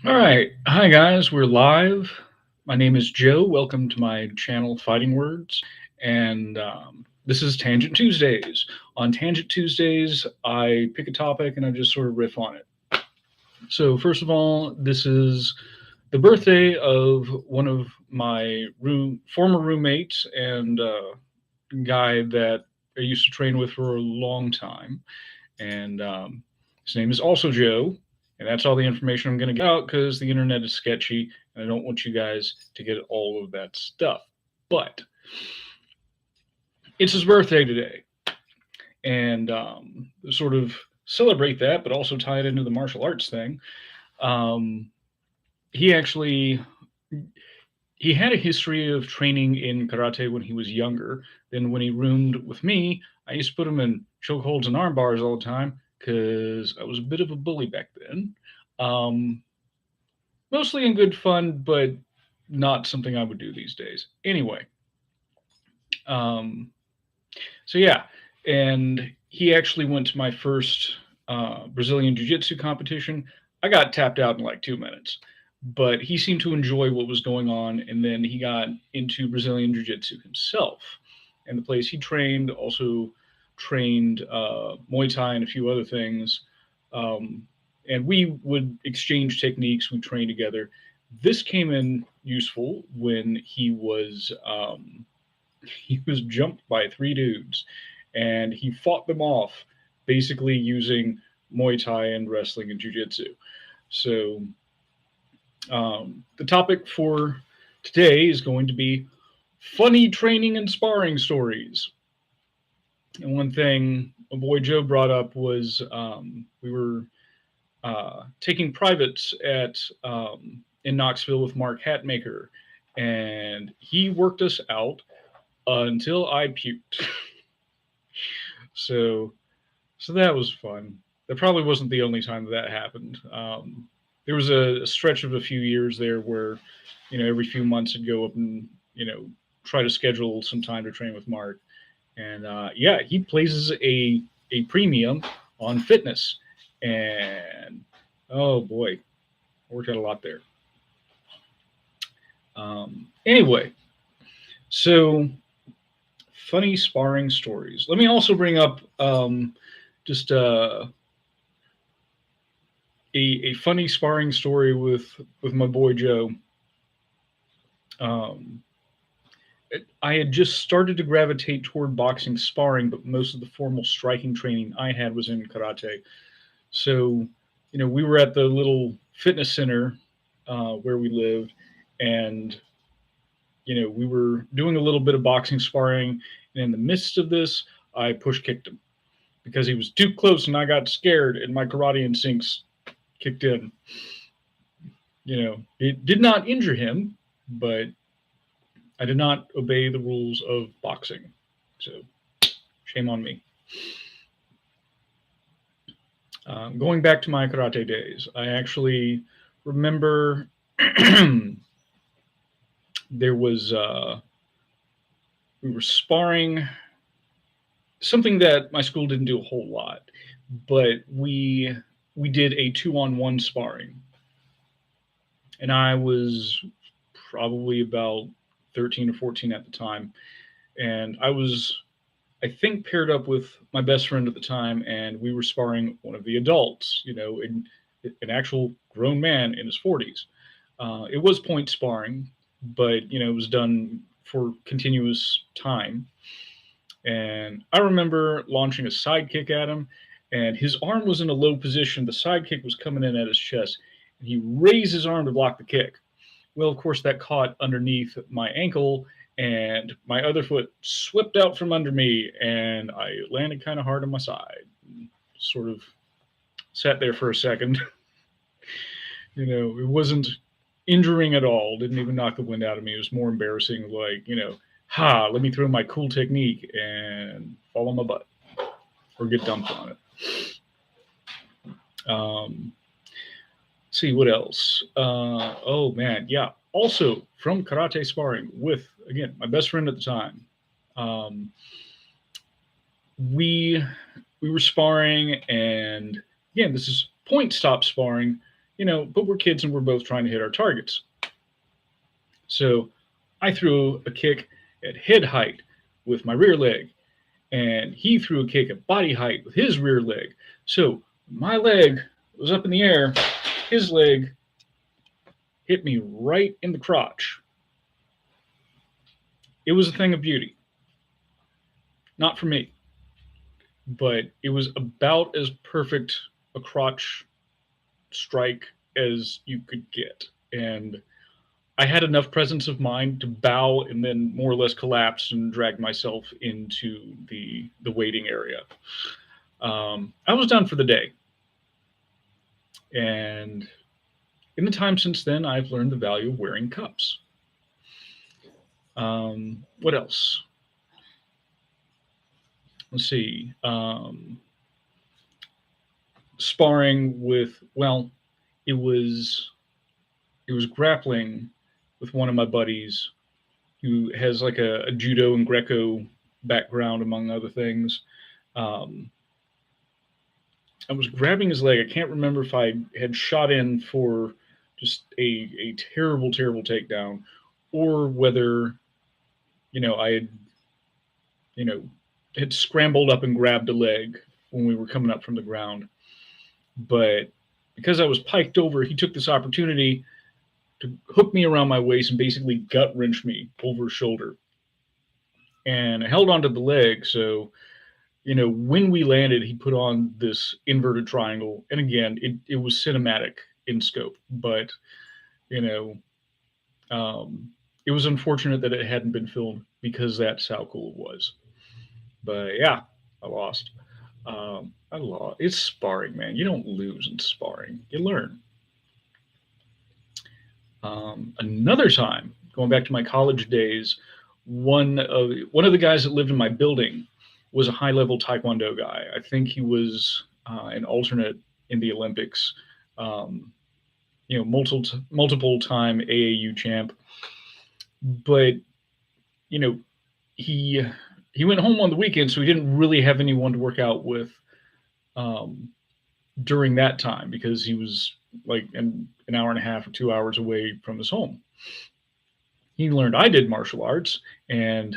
All right. Hi, guys. We're live. My name is Joe. Welcome to my channel, Fighting Words. And this is Tangent Tuesdays. On Tangent Tuesdays, I pick a topic and I just sort of riff on it. So, first of all, this is the birthday of one of my former roommates and guy that I used to train with for a long time. And his name is also Joe. And that's all the information I'm going to get out because the internet is sketchy and I don't want you guys to get all of that stuff. But it's his birthday today. And sort of celebrate that, but also tie it into the martial arts thing. Um, he actually he had a history of training in karate when he was younger. Then when he roomed with me, I used to put him in chokeholds and arm bars all the time because I was a bit of a bully back then. Um, Mostly in good fun, but not something I would do these days. Anyway, um, so yeah, and he actually went to my first Brazilian Jiu-Jitsu competition. I got tapped out in like 2 minutes, but he seemed to enjoy what was going on, and then he got into Brazilian Jiu-Jitsu himself. And the place he trained also trained Muay Thai and a few other things. Um, and we would exchange techniques. We trained together. This came in useful when he was jumped by three dudes, and he fought them off, basically using Muay Thai and wrestling and Jiu-Jitsu. So the topic for today is going to be funny training and sparring stories. And one thing my boy Joe brought up was we were taking privates at in Knoxville with Mark Hatmaker, and he worked us out until I puked. so so that was fun. That probably wasn't the only time that happened. There was a stretch of a few years there where, every few months I'd go up and try to schedule some time to train with Mark, and yeah, he places a premium on fitness, and oh boy, I worked out a lot there. Anyway, so funny sparring stories. Let me also bring up just a funny sparring story with my boy Joe. Um, I had just started to gravitate toward boxing sparring, but most of the formal striking training I had was in karate. So, we were at the little fitness center where we lived, and we were doing a little bit of boxing sparring, and in the midst of this, I push kicked him because he was too close, and I got scared, and my karate instincts kicked in. It did not injure him, but I did not obey the rules of boxing. So, shame on me. Going back to my karate days, I actually remember there was we were sparring something that my school didn't do a whole lot, but we did a 2-on-1 sparring, and I was probably about 13 or 14 at the time, and I think paired up with my best friend at the time, and we were sparring one of the adults, an actual grown man in his 40s. It was point sparring, but it was done for continuous time. And I remember launching a side kick at him, and his arm was in a low position. The side kick was coming in at his chest, and he raised his arm to block the kick. Well, of course, that caught underneath my ankle, and my other foot slipped out from under me, and I landed kind of hard on my side. Sort of sat there for a second. It wasn't injuring at all. Didn't even knock the wind out of me. It was more embarrassing, like, let me throw my cool technique and fall on my butt or get dumped on it. See what else. Oh man, yeah. Also from karate sparring with, again, my best friend at the time. We we were sparring, and again, this is point stop sparring. but we're kids and we're both trying to hit our targets. So I threw a kick at head height with my rear leg, and he threw a kick at body height with his rear leg. So my leg was up in the air, his leg hit me right in the crotch. It was a thing of beauty. Not for me, but it was about as perfect a crotch strike as you could get. And I had enough presence of mind to bow and then more or less collapse and drag myself into the waiting area. I was done for the day, and in the time since then, I've learned the value of wearing cups. What else? Let's see. Sparring with, well, it was it was grappling with one of my buddies who has like a judo and greco background among other things. um, I was grabbing his leg. I can't remember if I had shot in for just a terrible terrible takedown, or whether I you know had scrambled up and grabbed a leg when we were coming up from the ground. But because I was piked over, he took this opportunity to hook me around my waist and basically gut wrench me over his shoulder. And I held onto the leg. So, when we landed, he put on this inverted triangle. And again, it was cinematic in scope, but, you know, it was unfortunate that it hadn't been filmed because that's how cool it was. But yeah, I lost. I lost. It's sparring, man. You don't lose in sparring, you learn. Another time, going back to my college days, one of the guys that lived in my building was a high level Taekwondo guy. I think he was an alternate in the Olympics. Um, multiple time AAU champ. But you know, he he went home on the weekend, so he didn't really have anyone to work out with um, during that time because he was like an hour and a half or 2 hours away from his home. He learned I did martial arts, and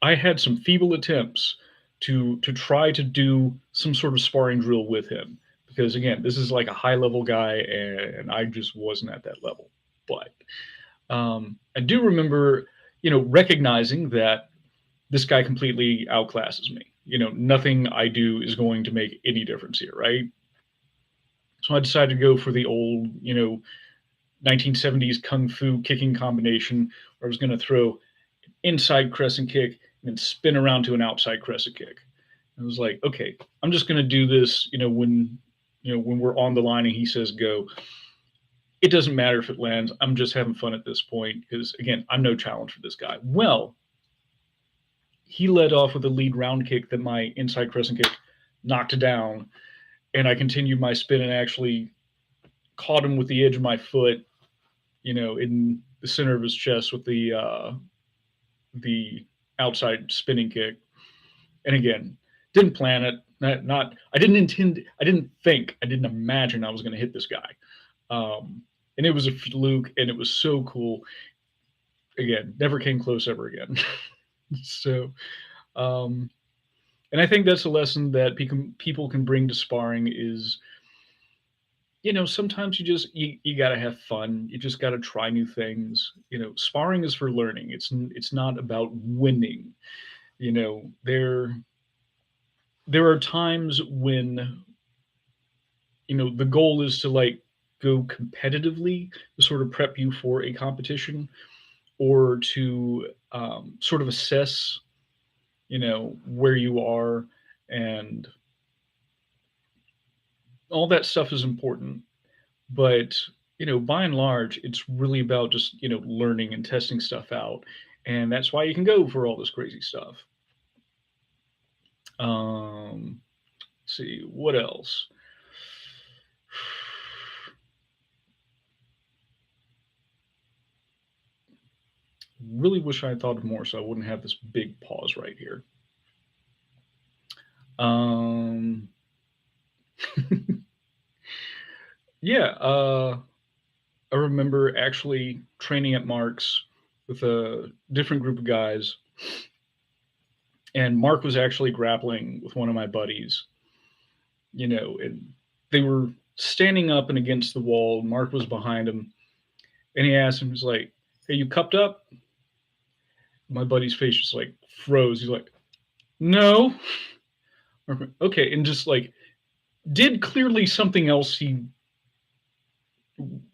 I had some feeble attempts to try to do some sort of sparring drill with him because again, this is like a high level guy, and I just wasn't at that level. But I do remember, recognizing that this guy completely outclasses me. Nothing I do is going to make any difference here, right? So I decided to go for the old, 1970s kung fu kicking combination where I was going to throw inside crescent kick and then spin around to an outside crescent kick. I was like, okay, I'm just going to do this, when we're on the line and he says go. It doesn't matter if it lands. I'm just having fun at this point because, again, I'm no challenge for this guy. Well, he led off with a lead round kick that my inside crescent kick knocked down, and I continued my spin and actually caught him with the edge of my foot, in the center of his chest with the outside spinning kick. And again, didn't plan it. Not I didn't intend. I didn't think. I didn't imagine I was going to hit this guy. And it was a fluke, and it was so cool. Again, never came close ever again. So, um, and I think that's a lesson that people can bring to sparring is, sometimes you got to have fun. You just got to try new things. Sparring is for learning. It's not about winning. There are times when the goal is to like go competitively to sort of prep you for a competition, or to sort of assess where you are, and all that stuff is important. But by and large, it's really about just learning and testing stuff out, and that's why you can go for all this crazy stuff. Let's see what else. Really wish I had thought of more so I wouldn't have this big pause right here. Um, Yeah, I remember actually training at Mark's with a different group of guys, and Mark was actually grappling with one of my buddies, and they were standing up and against the wall. Mark was behind him, and he asked him, he's like, "Hey, you cupped up?" My buddy's face just like froze. He's like, "No." Okay, and just like did clearly something else he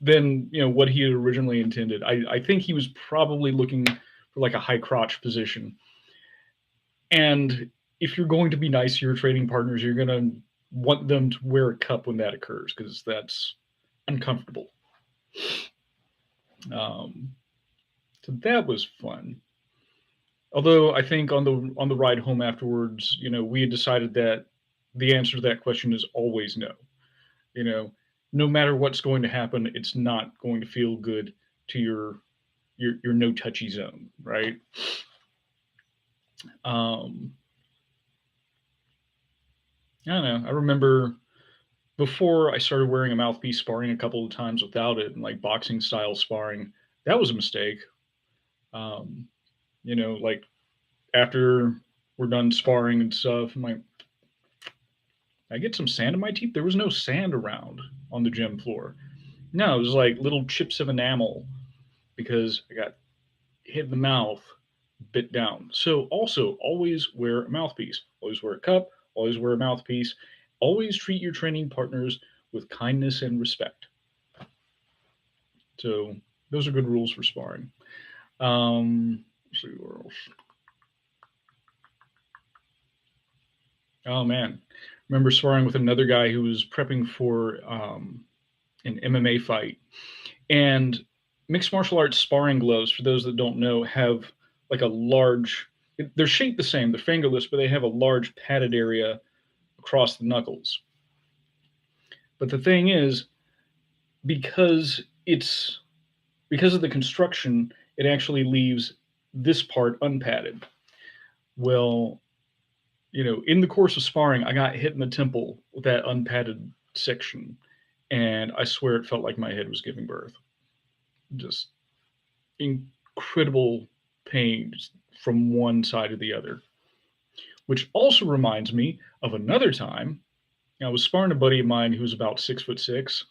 than what he had originally intended. I think he was probably looking for like a high crotch position. And if you're going to be nice to your trading partners, you're gonna want them to wear a cup when that occurs because that's uncomfortable. Um, so that was fun. Although I think on the ride home afterwards, we had decided that the answer to that question is always no. You know, no matter what's going to happen, it's not going to feel good to your no touchy zone, right? Um, I don't know. I remember before I started wearing a mouthpiece sparring a couple of times without it, and like boxing style sparring, that was a mistake. Um, like after we're done sparring and stuff, I'm like, I get some sand in my teeth. There was no sand around on the gym floor. No, it was like little chips of enamel because I got hit in the mouth, bit down. So also always wear a mouthpiece. Always wear a cup. Always wear a mouthpiece. Always treat your training partners with kindness and respect. So those are good rules for sparring. Let's see where else. Oh man, remember sparring with another guy who was prepping for an MMA fight, and mixed martial arts sparring gloves. For those that don't know, have like a large. They're shaped the same. They're fingerless, but they have a large padded area across the knuckles. But the thing is, because it's because of the construction, it actually leaves this part unpadded. Well, in the course of sparring, I got hit in the temple with that unpadded section, and I swear it felt like my head was giving birth. Just incredible pain from one side to the other. Which also reminds me of another time. I was sparring a buddy of mine who was about 6'6".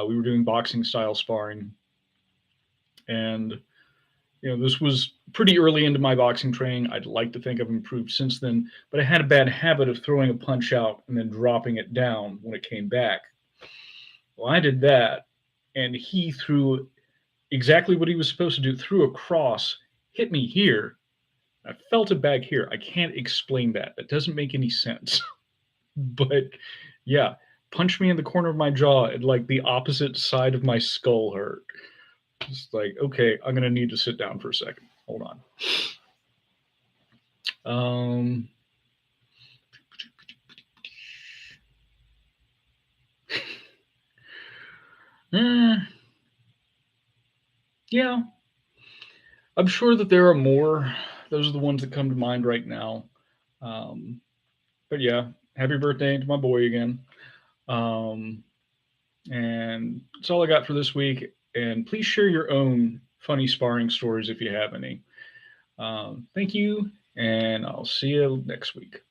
We were doing boxing style sparring, and this was pretty early into my boxing training. I'd like to think I've improved since then, but I had a bad habit of throwing a punch out and then dropping it down when it came back. Well, I did that, and he threw exactly what he was supposed to do, threw a cross, hit me here. I felt it back here. I can't explain that. That doesn't make any sense. But yeah, punched me in the corner of my jaw and like the opposite side of my skull hurt. It's like, okay, I'm gonna need to sit down for a second. Hold on. Um, eh, yeah, I'm sure that there are more. Those are the ones that come to mind right now. Um, but yeah, happy birthday to my boy again. Um, and that's all I got for this week. And please share your own funny sparring stories if you have any. Thank you, and I'll see you next week.